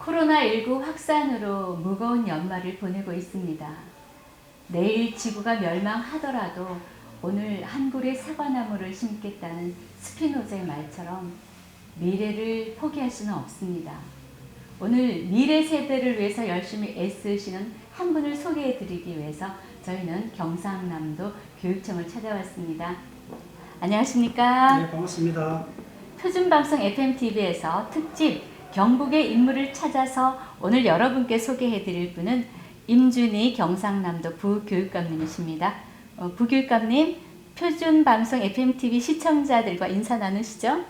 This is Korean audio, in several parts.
코로나19 확산으로 무거운 연말을 보내고 있습니다. 내일 지구가 멸망하더라도 오늘 한 그루의 사과나무를 심겠다는 스피노자의 말처럼 미래를 포기할 수는 없습니다. 오늘 미래 세대를 위해서 열심히 애쓰시는 한 분을 소개해 드리기 위해서 저희는 경상남도 교육청을 찾아왔습니다. 안녕하십니까? 네, 반갑습니다. 표준방송 FMTV에서 특집 경북의 인물을 찾아서 오늘 여러분께 소개해 드릴 분은 임준희 경상남도 부교육감님이십니다. 부교육감님, 표준방송 FMTV 시청자들과 인사 나누시죠?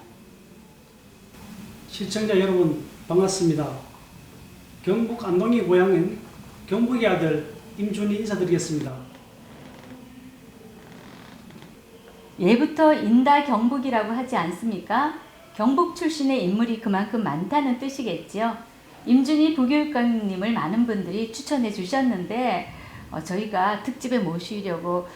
시청자 여러분 반갑습니다. 경북 안동이 고향인 경북의 아들 임준희 인사드리겠습니다. 예부터 인다 경북이라고 하지 않습니까? 경북 출신의 인물이 그만큼 많다는 뜻이겠지요. 임준희 부교육감님을 많은 분들이 추천해 주셨는데 저희가 특집에 모시려고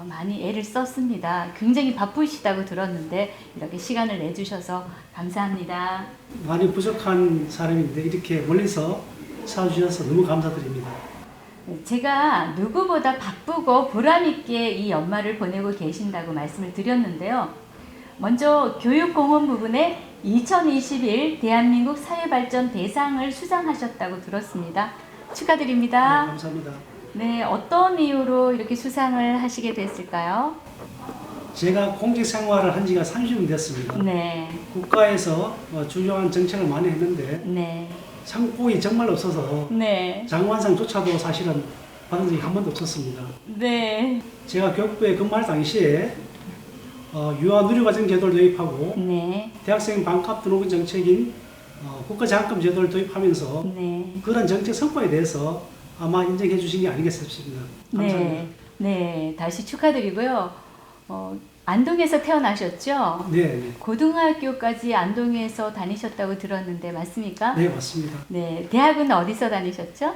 많이 애를 썼습니다. 굉장히 바쁘시다고 들었는데 이렇게 시간을 내주셔서 감사합니다. 많이 부족한 사람인데 이렇게 멀리서 찾아주셔서 너무 감사드립니다. 제가 누구보다 바쁘고 보람있게 이 연말을 보내고 계신다고 말씀을 드렸는데요. 먼저 교육공헌 부분에 2021 대한민국 사회발전 대상을 수상하셨다고 들었습니다. 축하드립니다. 네, 감사합니다. 네, 어떤 이유로 이렇게 수상을 하시게 됐을까요? 제가 공직 생활을 한 지가 30년 됐습니다. 네. 국가에서 주요한 정책을 많이 했는데 네. 상복이 정말 없어서 네. 장관상조차도 사실은 받은 적이 한 번도 없었습니다. 네. 제가 교육부에 근무할 당시에 유아 누리과정 제도를 도입하고 네. 대학생 반값 등록금 정책인 국가장학금 제도를 도입하면서 네. 그런 정책 성과에 대해서 아마 인정해 주신 게 아니겠습니까? 감사합니다. 네. 네. 다시 축하드리고요. 안동에서 태어나셨죠? 네, 고등학교까지 안동에서 다니셨다고 들었는데 맞습니까? 네, 맞습니다. 네. 대학은 어디서 다니셨죠?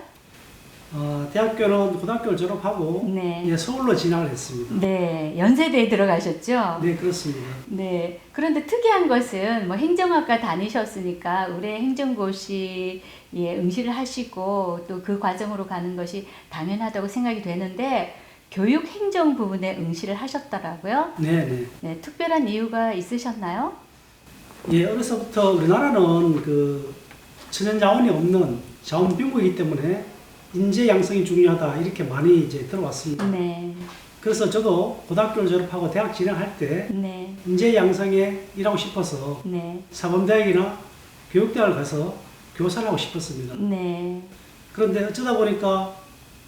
대학교는 고등학교를 졸업하고 네. 서울로 진학을 했습니다. 네. 연세대에 들어가셨죠? 네, 그렇습니다. 네. 그런데 특이한 것은 행정학과 다니셨으니까 의뢰 행정고시에 응시를 하시고 또 그 과정으로 가는 것이 당연하다고 생각이 되는데 교육행정 부분에 응시를 하셨더라고요. 네. 네. 특별한 이유가 있으셨나요? 예, 어려서부터 우리나라는 천연자원이 없는 자원빈국이기 때문에 인재 양성이 중요하다 이렇게 많이 이제 들어왔습니다. 네. 그래서 저도 고등학교를 졸업하고 대학 진학할 때 네. 인재 양성에 일하고 싶어서 네. 사범대학이나 교육대학을 가서 교사를 하고 싶었습니다. 네. 그런데 어쩌다 보니까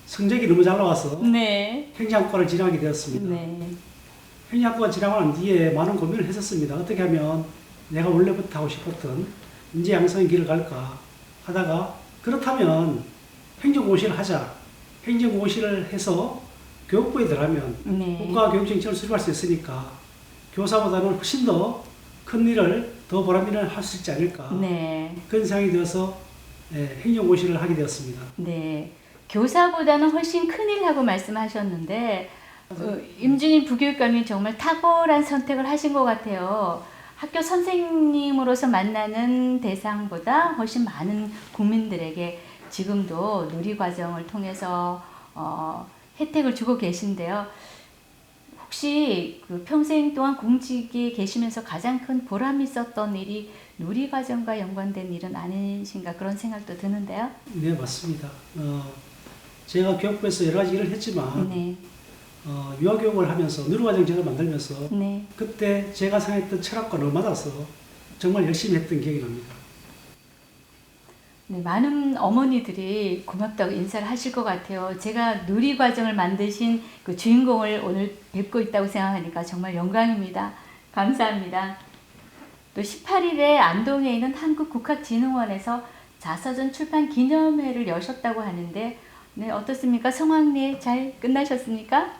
성적이 너무 잘 나와서 네. 행정학과를 진학하게 되었습니다. 네. 행정학과 진학을 한 뒤에 많은 고민을 했었습니다. 어떻게 하면 내가 원래부터 하고 싶었던 인재 양성의 길을 갈까 하다가 그렇다면 행정고시를 하자. 행정고시를 해서 교육부에 들어가면 네. 국가교육정책을 수립할 수 있으니까 교사보다는 훨씬 더 큰 일을 더 보람 있는 할 수 있지 않을까. 네. 그런 생각이 들어서 행정고시를 하게 되었습니다. 네. 교사보다는 훨씬 큰일하고 말씀하셨는데 임준희 부교육감이 정말 탁월한 선택을 하신 것 같아요. 학교 선생님으로서 만나는 대상보다 훨씬 많은 국민들에게 지금도 누리과정을 통해서 혜택을 주고 계신데요. 혹시 평생 동안 공직에 계시면서 가장 큰 보람이 있었던 일이 누리과정과 연관된 일은 아니신가 그런 생각도 드는데요. 네, 맞습니다. 제가 교육부에서 여러 가지 일을 했지만 네. 유아교육을 하면서 누리과정 제도를 만들면서 네. 그때 제가 생각했던 철학관을 맞아서 정말 열심히 했던 기억이 납니다. 네, 많은 어머니들이 고맙다고 인사를 하실 것 같아요. 제가 누리과정을 만드신 그 주인공을 오늘 뵙고 있다고 생각하니까 정말 영광입니다. 감사합니다. 또 18일에 안동에 있는 한국국학진흥원에서 자서전 출판 기념회를 여셨다고 하는데 네, 어떻습니까? 성황리에 잘 끝나셨습니까?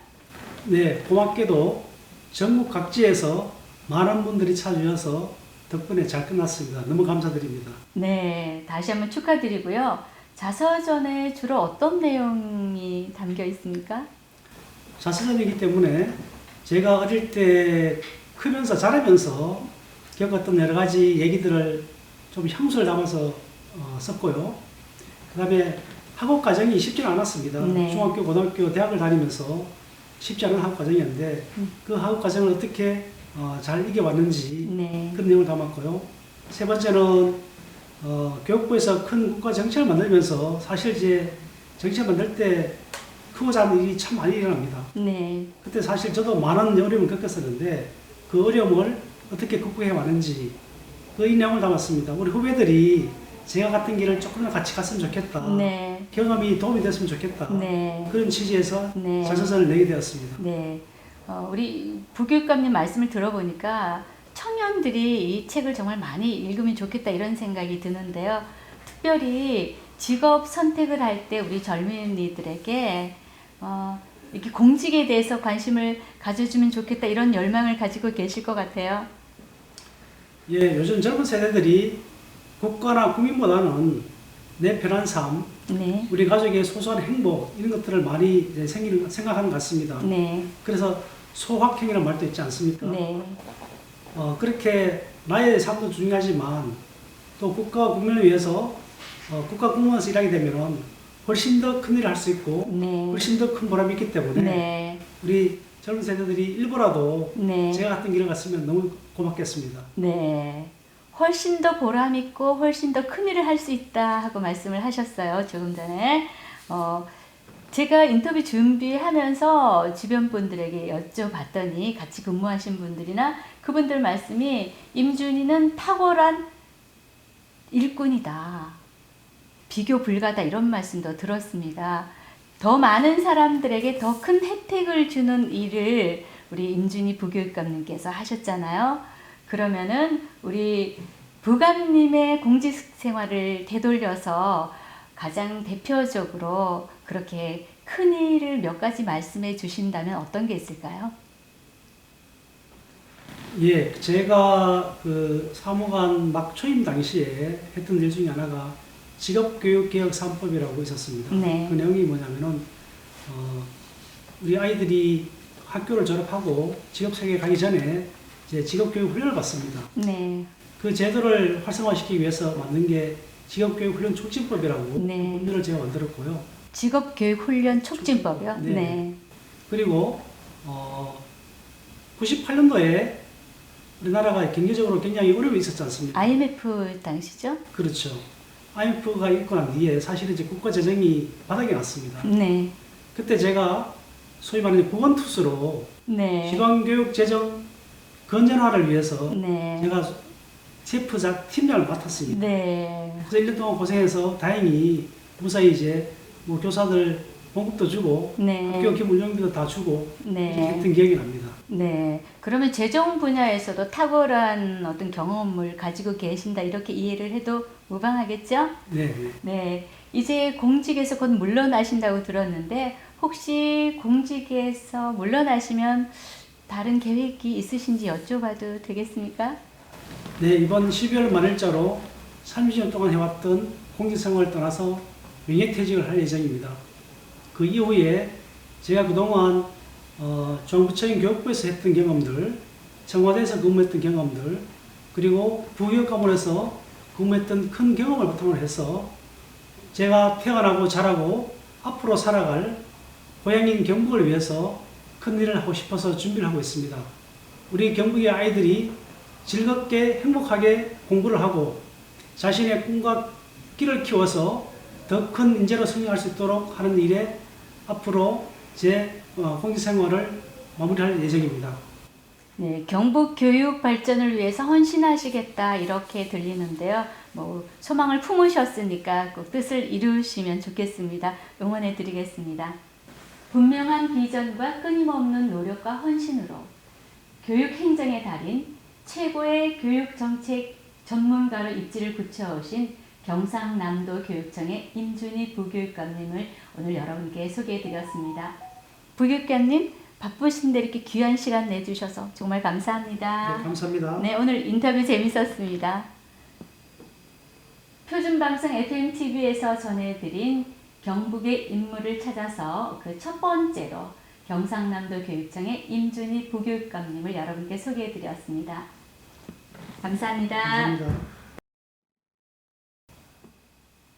네, 고맙게도 전국 각지에서 많은 분들이 찾아주셔서 덕분에 잘 끝났습니다. 너무 감사드립니다. 네, 다시 한번 축하드리고요. 자서전에 주로 어떤 내용이 담겨 있습니까? 자서전이기 때문에 제가 어릴 때 크면서 자라면서 겪었던 여러 가지 얘기들을 좀 향수를 담아서 썼고요. 그 다음에 학업 과정이 쉽지는 않았습니다. 네. 중학교, 고등학교, 대학을 다니면서 쉽지 않은 학업 과정이었는데 그 학업 과정을 어떻게 잘 이겨왔는지 네. 그런 내용을 담았고요. 세 번째는 교육부에서 큰 국가 정책을 만들면서 사실 이제 정책 만들 때 크고 작은 일이 참 많이 일어납니다. 네. 그때 사실 저도 많은 어려움을 겪었었는데 그 어려움을 어떻게 극복해 왔는지 이 내용을 담았습니다. 우리 후배들이 제가 같은 길을 조금 더 같이 갔으면 좋겠다. 네. 경험이 도움이 됐으면 좋겠다. 네. 그런 취지에서 네. 자서전을 내게 되었습니다. 네. 우리 부교육감님 말씀을 들어보니까 청년들이 이 책을 정말 많이 읽으면 좋겠다 이런 생각이 드는데요. 특별히 직업 선택을 할 때 우리 젊은이들에게 이렇게 공직에 대해서 관심을 가져주면 좋겠다 이런 열망을 가지고 계실 것 같아요. 예, 요즘 젊은 세대들이 국가나 국민보다는 내 편한 삶, 네. 우리 가족의 소소한 행복 이런 것들을 많이 이제 생각하는 것 같습니다. 네. 그래서 소확행이라는 말도 있지 않습니까? 네. 그렇게 나의 삶도 중요하지만 또 국가와 국민을 위해서 국가 공무원에서 일하게 되면 훨씬 더 큰 일을 할 수 있고 네. 훨씬 더 큰 보람이 있기 때문에 네. 우리 젊은 세대들이 일부라도 네. 제가 같은 길을 갔으면 너무 고맙겠습니다. 네. 훨씬 더 보람 있고 훨씬 더 큰 일을 할 수 있다 하고 말씀을 하셨어요. 조금 전에. 제가 인터뷰 준비하면서 주변 분들에게 여쭤봤더니 같이 근무하신 분들이나 그분들 말씀이 임준희는 탁월한 일꾼이다. 비교 불가다 이런 말씀도 들었습니다. 더 많은 사람들에게 더 큰 혜택을 주는 일을 우리 임준희 부교육감님께서 하셨잖아요. 그러면은 우리 부감님의 공직 생활을 되돌려서 가장 대표적으로 그렇게 큰 일을 몇 가지 말씀해 주신다면 어떤 게 있을까요? 예, 제가 그 사무관 막 초임 당시에 했던 일 중에 하나가 직업교육개혁 3법이라고 있었습니다. 네. 그 내용이 뭐냐면은 우리 아이들이 학교를 졸업하고 직업세계에 가기 전에 이제 직업교육 훈련을 받습니다. 네. 그 제도를 활성화시키기 위해서 만든 게 직업교육훈련 촉진법이라고 네. 법률을 제가 만들었고요. 직업교육훈련 촉진법이요? 네. 네. 그리고 98년도에 우리나라가 경제적으로 굉장히 어려움이 있었지 않습니까? IMF 당시죠? 그렇죠. IMF가 있고 난 뒤에 사실 이제 국가 재정이 바닥에 났습니다. 네. 그때 제가 소위 말하는 구원투수로 네. 기관교육 재정 건전화를 위해서 네. 제가 체프자 팀장을 맡았습니다. 네. 그래서 1년 동안 고생해서 다행히 무사히 이제 뭐 교사들 봉급도 주고 네. 학교 기본 운영비도 다 주고 이렇게 네. 했던 기억이 납니다. 네. 그러면 재정 분야에서도 탁월한 어떤 경험을 가지고 계신다 이렇게 이해를 해도 무방하겠죠? 네, 네. 네. 이제 공직에서 곧 물러나신다고 들었는데 혹시 공직에서 물러나시면 다른 계획이 있으신지 여쭤봐도 되겠습니까? 네, 이번 12월 말일자로 30년 동안 해왔던 공직생활을 떠나서 명예퇴직을 할 예정입니다. 그 이후에 제가 그동안 중앙부처인 교육부에서 했던 경험들, 청와대에서 근무했던 경험들, 그리고 부교육감원에서 근무했던 큰 경험을 바탕으로 해서 제가 태어나고 자라고 앞으로 살아갈 고향인 경북을 위해서 큰 일을 하고 싶어서 준비를 하고 있습니다. 우리 경북의 아이들이 즐겁게 행복하게 공부를 하고 자신의 꿈과 끼를 키워서 더 큰 인재로 성장할 수 있도록 하는 일에 앞으로 제 공직생활을 마무리할 예정입니다. 네, 경북 교육 발전을 위해서 헌신하시겠다 이렇게 들리는데요. 뭐 소망을 품으셨으니까 꼭 뜻을 이루시면 좋겠습니다. 응원해 드리겠습니다. 분명한 비전과 끊임없는 노력과 헌신으로 교육 행정의 달인 최고의 교육 정책 전문가로 입지를 굳혀오신 경상남도 교육청의 임준희 부교육감님을 오늘 여러분께 소개해 드렸습니다. 부교육감님 바쁘신데 이렇게 귀한 시간 내주셔서 정말 감사합니다. 네, 감사합니다. 네, 오늘 인터뷰 재밌었습니다. 표준방송 FMTV에서 전해드린 경북의 인물을 찾아서 그 첫 번째로 경상남도 교육청의 임준희 부교육감님을 여러분께 소개해 드렸습니다. 감사합니다. 감사합니다.